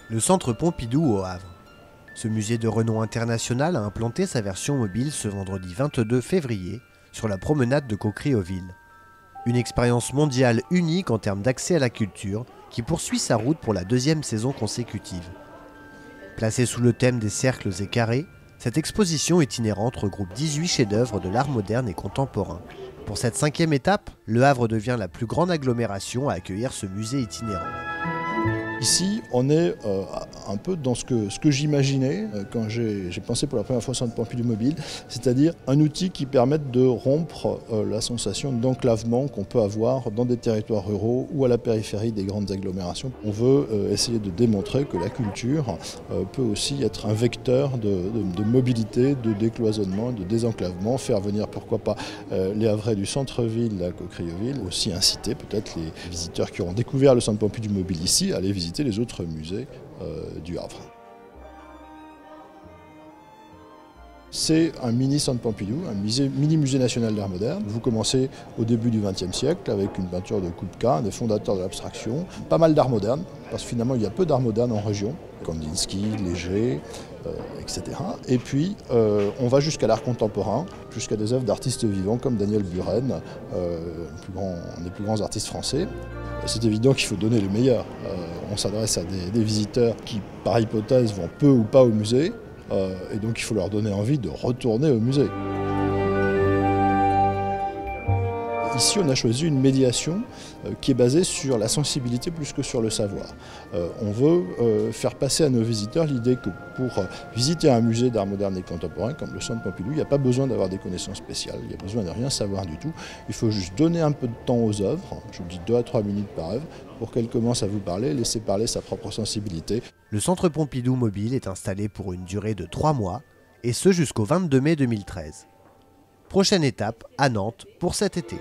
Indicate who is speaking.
Speaker 1: Le centre Pompidou au Havre. Ce musée de renom international a implanté sa version mobile ce vendredi 22 février sur la promenade de Coquerey-aux-Villes. Une expérience mondiale unique en termes d'accès à la culture qui poursuit sa route pour la deuxième saison consécutive. Placée sous le thème des cercles et carrés, cette exposition itinérante regroupe 18 chefs-d'œuvre de l'art moderne et contemporain. Pour cette 5e étape, Le Havre devient la plus grande agglomération à accueillir ce musée itinérant.
Speaker 2: Ici, on est un peu dans ce que j'imaginais quand j'ai pensé pour la première fois Centre Pompidou Mobile, c'est-à-dire un outil qui permette de rompre la sensation d'enclavement qu'on peut avoir dans des territoires ruraux ou à la périphérie des grandes agglomérations. On veut essayer de démontrer que la culture peut aussi être un vecteur de mobilité, de décloisonnement, de désenclavement, faire venir pourquoi pas les Havrais du centre-ville à Coquerey-aux-Villes, aussi inciter peut-être les visiteurs qui auront découvert le Centre Pompidou Mobile ici à aller visiter les autres musées du Havre. C'est un mini Centre Pompidou, un mini musée national d'art moderne. Vous commencez au début du XXe siècle avec une peinture de Kupka, un des fondateurs de l'abstraction. Pas mal d'art moderne, parce que finalement il y a peu d'art moderne en région. Kandinsky, Léger, etc. Et puis on va jusqu'à l'art contemporain, jusqu'à des œuvres d'artistes vivants comme Daniel Buren, un des plus grands artistes français. C'est évident qu'il faut donner le meilleur. On s'adresse à des visiteurs qui, par hypothèse, vont peu ou pas au musée, et donc il faut leur donner envie de retourner au musée. Ici, on a choisi une médiation qui est basée sur la sensibilité plus que sur le savoir. On veut faire passer à nos visiteurs l'idée que pour visiter un musée d'art moderne et contemporain comme le Centre Pompidou, il n'y a pas besoin d'avoir des connaissances spéciales, il n'y a besoin de rien savoir du tout. Il faut juste donner un peu de temps aux œuvres, je vous dis 2 à 3 minutes par œuvre, pour qu'elles commencent à vous parler, laisser parler sa propre sensibilité.
Speaker 1: Le Centre Pompidou Mobile est installé pour une durée de 3 mois, et ce jusqu'au 22 mai 2013. Prochaine étape à Nantes pour cet été.